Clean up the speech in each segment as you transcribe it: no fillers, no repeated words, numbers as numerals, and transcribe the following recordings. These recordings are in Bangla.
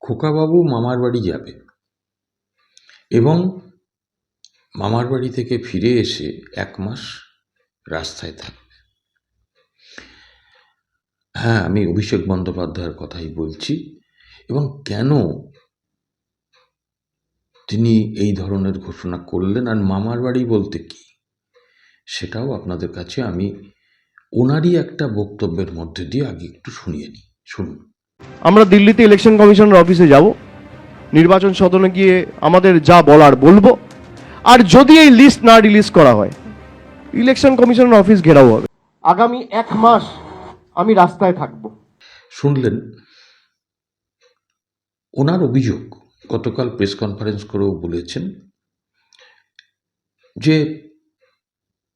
খোকাবাবু মামার বাড়ি যাবে এবং মামার বাড়ি থেকে ফিরে এসে 1 মাস রাস্তায় থাকবে। হ্যাঁ, আমি অভিষেক বন্দ্যোপাধ্যায়ের কথাই বলছি। এবং কেন তিনি এই ধরনের ঘোষণা করলেন আর মামার বাড়ি বলতে কি, সেটাও আপনাদের কাছে আমি ওনারই একটা বক্তব্যের মধ্যে দিয়ে আগে একটু শুনিয়ে নিই। শুনুন। আমরা দিল্লিতে ইলেকশন কমিশনের অফিসে যাব, নির্বাচন সদনে গিয়ে আমাদের যা বলার বলবো, আর যদি এই লিস্ট না রিলিজ করা হয় ইলেকশন কমিশনের অফিস ঘেরাও হবে। আগামী 1 মাস আমি রাস্তায় থাকব। শুনলেন ওনার অভিযোগ। গতকাল প্রেস কনফারেন্স করেও বলেছেন যে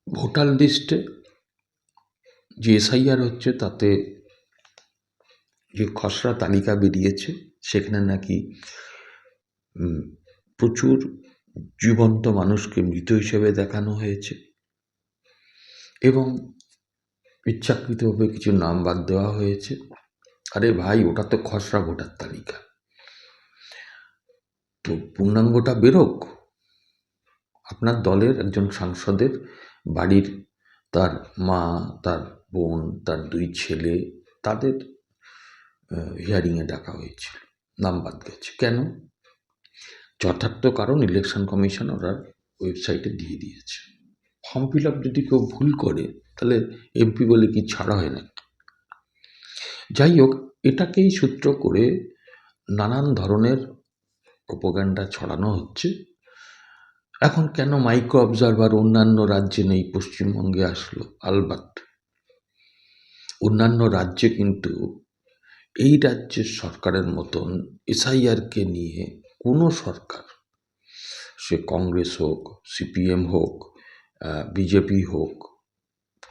ভোটার লিস্টে যে এসআইআর হচ্ছে তাতে যে খসড়া তালিকা বেরিয়েছে সেখানে নাকি প্রচুর জীবন্ত মানুষকে মৃত হিসেবে দেখানো হয়েছে এবং ইচ্ছাকৃতভাবে কিছু নাম বাদ দেওয়া হয়েছে। আরে ভাই, ওটা তো খসড়া ভোটার তালিকা, তো পূর্ণাঙ্গটা বেরোক। আপনার দলের একজন সাংসদের বাড়ির তার মা, তার বোন, তার 2 ছেলে, তাদের হিয়ারিংয়ে ডাকা হয়েছিল, নাম বাদ গেছে। কেন? যথার্থ কারণ ইলেকশন কমিশন ওরা ওয়েবসাইটে দিয়ে দিয়েছে। ফর্ম ফিল আপ যদি কেউ ভুল করে তাহলে এমপি বলে কি ছাড়া হয় না? যাই হোক, এটাকেই সূত্র করে নানান ধরনের প্রোপাগান্ডা ছড়ানো হচ্ছে। এখন কেন মাইক্রো অবজারভার অন্যান্য রাজ্যে নেই, পশ্চিমবঙ্গে আসলো? আলবাত অন্যান্য রাজ্যে কিন্তু এই রাজ্যের সরকারের মতন এসআইআরকে নিয়ে কোনো সরকার, সে কংগ্রেস হোক, সিপিএম হোক, বিজেপি হোক,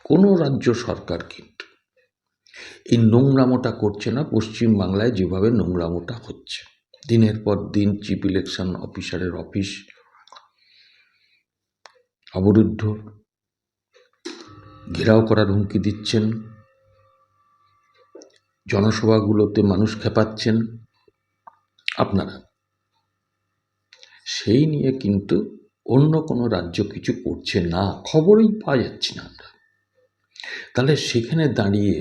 কোনো রাজ্য সরকার কিন্তু এই নোংরামোটা করছে না পশ্চিমবাংলায় যেভাবে নোংরামোটা হচ্ছে। দিনের পর দিন চিফ ইলেকশন অফিসারের অফিস অবরুদ্ধ, ঘেরাও করার হুমকি দিচ্ছেন, জনসভাগুলোতে মানুষ খেপাচ্ছেন আপনারা। সেই নিয়ে কিন্তু অন্য কোনো রাজ্য কিছু করছে না, খবরই পাওয়া যাচ্ছে না আমরা। তাহলে সেখানে দাঁড়িয়ে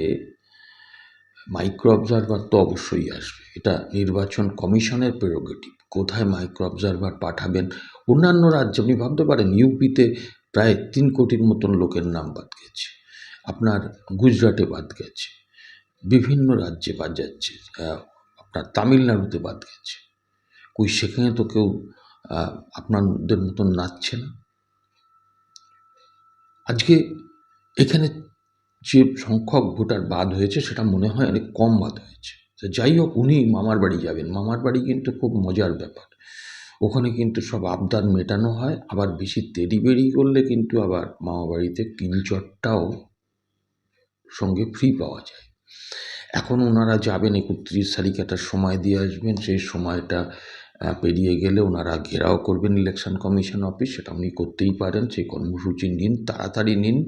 মাইক্রো অবজারভার তো অবশ্যই আসবে, এটা নির্বাচন কমিশনের প্রেরোগেটিভ। কোথায় মাইক্রো অবজারভার পাঠাবেন? অন্যান্য রাজ্যে আপনি ভাবতে পারেন ইউপিতে প্রায় 3 কোটির মতন লোকের নাম বাদ গেছে, আপনার গুজরাটে বাদ গেছে, বিভিন্ন রাজ্যে বাদ যাচ্ছে, আপনার তামিলনাড়ুতে বাদ গেছে। কই সেখানে তো কেউ আপনাদের মতন নাচছে না। আজকে এখানে যে সংখ্যক ভোটার বাদ হয়েছে সেটা মনে হয় অনেক কম বাদ হয়েছে। তো যাই হোক, উনি মামার বাড়ি যাবেন। মামার বাড়ি কিন্তু খুব মজার ব্যাপার, ওখানে কিন্তু সব আবদার মেটানো হয়, আবার বেশি তেড়িবেড়ি করলে কিন্তু আবার মামা বাড়িতে কিনচটটাও সঙ্গে ফ্রি পাওয়া যায়। এখন ওনারা যাবেন 31 তারিখ, একটা সময় দিয়ে আসবেন, সেই সময়টা পেরিয়ে গেলে ওনারা ঘেরাও করবেন ইলেকশন কমিশন অফিস। সেটা উনি করতেই পারেন, সেই কর্মসূচি নিন, তাড়াতাড়ি নিন।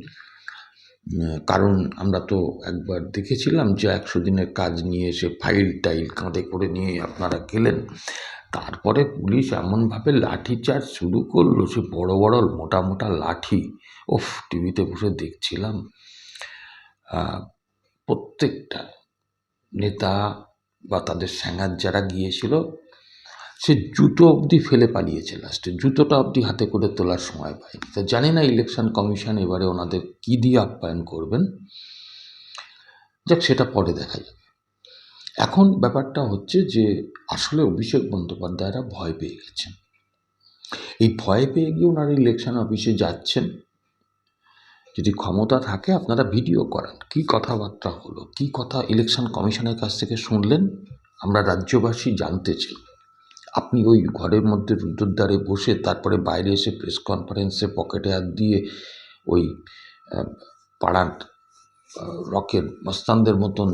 কারণ আমরা তো একবার দেখেছিলাম যে 100 দিনের কাজ নিয়ে এসে ফাইল টাইল কাঁধে করে নিয়ে আপনারা গেলেন, তারপরে পুলিশ এমনভাবে লাঠিচার্জ শুরু করলো, সে বড় বড় মোটা মোটা লাঠি, টিভিতে বসে দেখছিলাম। প্রত্যেকটা নেতা বা তাদের স্যাঙার যারা গিয়েছিল সে জুতো অবধি ফেলে পালিয়েছে, লাস্টে জুতোটা অবধি হাতে করে তোলার সময় পায়নি। তা জানি না ইলেকশন কমিশন এবারে ওনাদের কী দিয়ে আপ্যায়ন করবেন, যাক সেটা পরে দেখা যাবে। এখন ব্যাপারটা হচ্ছে যে আসলে অভিষেক বন্দ্যোপাধ্যায়রা ভয় পেয়ে গেছেন। এই ভয় পেয়ে গিয়ে ওনারা ইলেকশন অফিসে যাচ্ছেন। যদি ক্ষমতা থাকে আপনারা ভিডিও করান, কী কথাবার্তা হলো, কী কথা ইলেকশন কমিশনের কাছ থেকে শুনলেন, আমরা রাজ্যবাসী জানতে চাই। আপনি ওই ঘরের মধ্যে রুদ্ধদ্বারে বসে তারপরে বাইরে এসে প্রেস কনফারেন্সে পকেটে হাত দিয়ে ওই পাড়ার রকের মস্তানদের মতন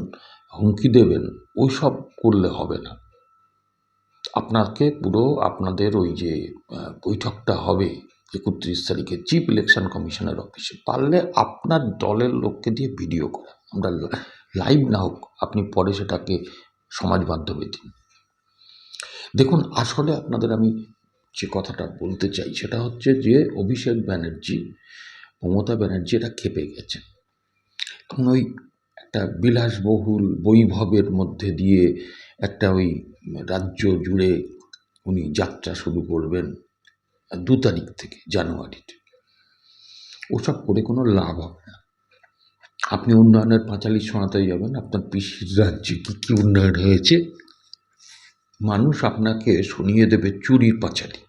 হুমকি দেবেন, ওই সব করলে হবে না। আপনাকে পুরো আপনাদের ওই যে বৈঠকটা হবে 31 তারিখে চিফ ইলেকশন কমিশনের অফিসে, পারলে আপনার দলের লোককে দিয়ে ভিডিও করা, আমরা লাইভ না হোক, আপনি পরে সেটাকে সমাজ মাধ্যমে দিন। দেখুন, আসলে আপনাদের আমি যে কথাটা বলতে চাই সেটা হচ্ছে যে অভিষেক ব্যানার্জি, মমতা ব্যানার্জি এটা খেপে গেছে। তখন ওই একটা বিলাসবহুল বৈভবের মধ্যে দিয়ে একটা ওই রাজ্য জুড়ে উনি যাত্রা শুরু করবেন 2 তারিখ থেকে জানুয়ারিতে। ওসব করে কোনো লাভ হবে না। আপনি উন্নয়নের পাঁচালী শোনাতে যাবেন, আপনার পিসির রাজ্যে কী কী উন্নয়ন হয়েছে, মানুষ আপনাকে শুনিয়ে দেবে চুরির পাঁচালী।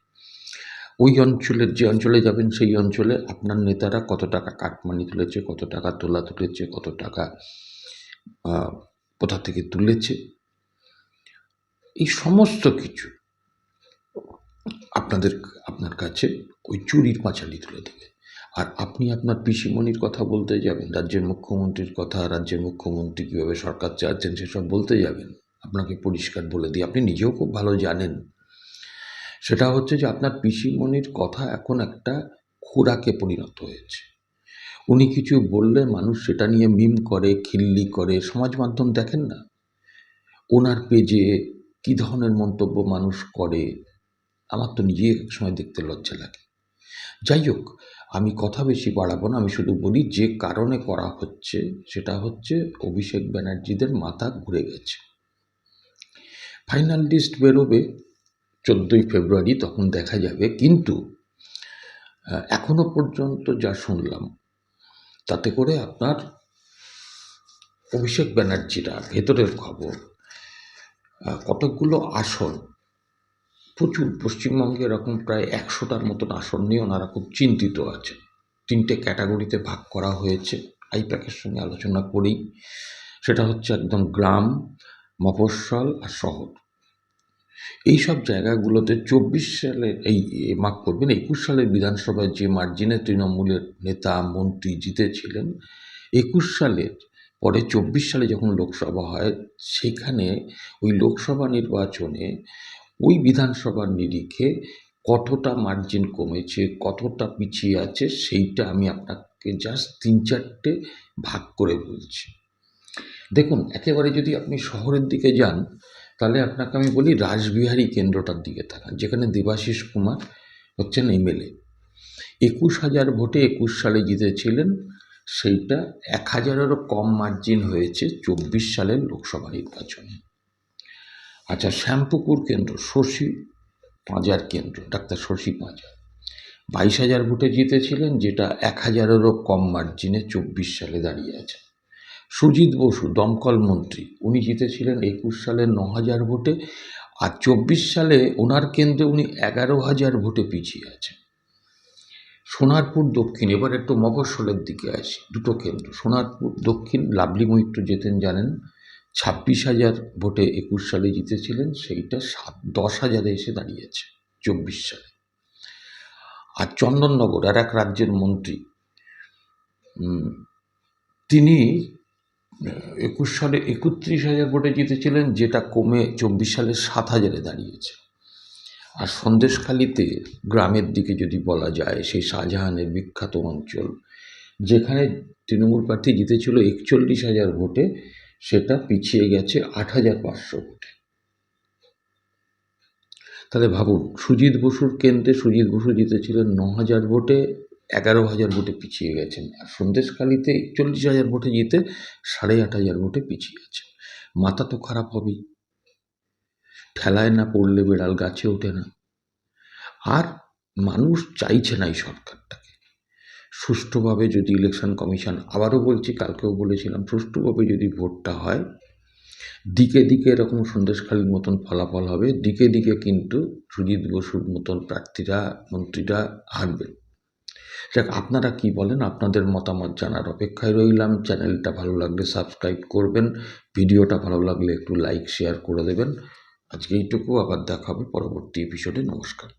ওই অঞ্চলের যে অঞ্চলে যাবেন সেই অঞ্চলে আপনার নেতারা কত টাকা কাটমানি তুলেছে, কত টাকা তোলা তুলেছে, কত টাকা কোথা থেকে তুলেছে, এই সমস্ত কিছু আপনার কাছে ওই চুরির পাঁচালী তুলে দেবে। আর আপনি আপনার পিসিমণির কথা বলতে যাবেন, রাজ্যের মুখ্যমন্ত্রীর কথা, রাজ্যের মুখ্যমন্ত্রী কীভাবে সরকার চালাচ্ছেন সেসব বলতে যাবেন। আপনাকে পরিষ্কার বলে দিই, আপনি নিজেও খুব ভালো জানেন, সেটা হচ্ছে যে আপনার পিসিমণির কথা এখন একটা খোরাকে পরিণত হয়েছে। উনি কিছু বললে মানুষ সেটা নিয়ে মিম করে, খিল্লি করে। সমাজ মাধ্যম দেখেন না, ওনার পেজে কী ধরনের মন্তব্য মানুষ করে, আমার তো নিজে এক সময় দেখতে লজ্জা লাগে। যাই হোক, আমি কথা বেশি বাড়াবো না, আমি শুধু বলি যে কারণে করা হচ্ছে সেটা হচ্ছে অভিষেক ব্যানার্জিদের মাথা ঘুরে গেছে। ফাইনাল লিস্ট বেরোবে 14ই ফেব্রুয়ারি, তখন দেখা যাবে। কিন্তু এখনো পর্যন্ত যা শুনলাম তাতে করে আপনার অভিষেক ব্যানার্জিরা, ভেতরের খবর, কতকগুলো আসন, প্রচুর, পশ্চিমবঙ্গে এরকম প্রায় 100টার মতন আসন নিয়ে ওনারা খুব চিন্তিত আছেন। 3টে ক্যাটাগরিতে ভাগ করা হয়েছে, আইপ্যাকের সঙ্গে আলোচনা করেই। সেটা হচ্ছে একদম গ্রাম, মফস্বল আর শহর। এইসব জায়গাগুলোতে 24 সালের মাফ করবেন 21 সালের বিধানসভায় যে মার্জিনে তৃণমূলের নেতা মন্ত্রী জিতেছিলেন, 21 সালের পরে 24 সালে যখন লোকসভা হয়, সেখানে ওই লোকসভা নির্বাচনে ওই বিধানসভার নিরিখে কতটা মার্জিন কমেছে, কতটা পিছিয়ে আছে, সেইটা আমি আপনাকে জাস্ট 3-4টে ভাগ করে বলছি। দেখুন, একেবারে যদি আপনি শহরের দিকে যান, তাহলে আপনাকে আমি বলি রাসবিহারী কেন্দ্রটার দিকে তাকান, যেখানে দেবাশিস কুমার হচ্ছেন এমএলএ। 21,000 ভোটে 21 সালে জিতেছিলেন, সেইটা 1,000-এরও কম মার্জিন হয়েছে 24 সালের লোকসভা নির্বাচনে। আচ্ছা, শ্যামপুকুর কেন্দ্র, শশী পাঁজার কেন্দ্র, ডাক্তার শশী পাঁজার 22,000 ভোটে জিতেছিলেন, যেটা 1,000-এরও কম মার্জিনে 24 সালে দাঁড়িয়ে আছে। সুজিত বসু, দমকল মন্ত্রী, উনি জিতেছিলেন 21 সালে 9,000 ভোটে, আর 24 সালে ওনার কেন্দ্রে উনি 11,000 ভোটে পিছিয়ে আছেন। সোনারপুর দক্ষিণ, এবার একটু মফস্বলের দিকে আসি, 2টো কেন্দ্র। সোনারপুর দক্ষিণ, লাভলি মৈত্র যেতেন জানেন, 26,000 ভোটে 21 সালে জিতেছিলেন, সেইটা 10,000-এ এসে দাঁড়িয়েছে 24 সালে। আর চন্দননগর, আর এক রাজ্যের মন্ত্রী, তিনি 21 সালে 31,000 ভোটে জিতেছিলেন, যেটা কমে 24 সালে 7,000-এ দাঁড়িয়েছে। আর সন্দেশখালিতে গ্রামের দিকে যদি বলা যায়, সেই শাহজাহানের বিখ্যাত অঞ্চল, যেখানে তৃণমূল প্রার্থী জিতেছিল 41,000 ভোটে, সেটা পিছিয়ে গেছে 8,500 ভোটে। তাহলে ভাবুন, সুজিত বসুর কেন্দ্রে সুজিত বসু জিতেছিলেন 9,000 ভোটে, 11,000 ভোটে পিছিয়ে গেছেন। আর সন্দেশখালিতে 41,000 ভোটে জিতে 8,500 ভোটে পিছিয়ে আছে। মাথা তো খারাপ হবেই। ঠেলায় না পড়লে বেড়াল গাছে ওঠে না। আর মানুষ চাইছে না এই সরকারটাকে। সুষ্ঠুভাবে যদি ইলেকশন কমিশন, আবারও বলছি, কালকেও বলেছিলাম, সুষ্ঠুভাবে যদি ভোটটা হয়, দিকে দিকে এরকম সন্দেশখালির মতন ফলাফল হবে, দিকে দিকে কিন্তু সুজিত বসুর মতন প্রার্থীরা, মন্ত্রীরা হারবেন। যাক, আপনারা কি বলেন? আপনাদের মতামত জানার অপেক্ষায় রইলাম। চ্যানেলটা ভালো লাগলে সাবস্ক্রাইব করবেন, ভিডিওটা ভালো লাগলে একটু লাইক শেয়ার করে দেবেন। আজকে এইটুকু, আবার দেখা হবে পরবর্তী এপিসোডে। নমস্কার।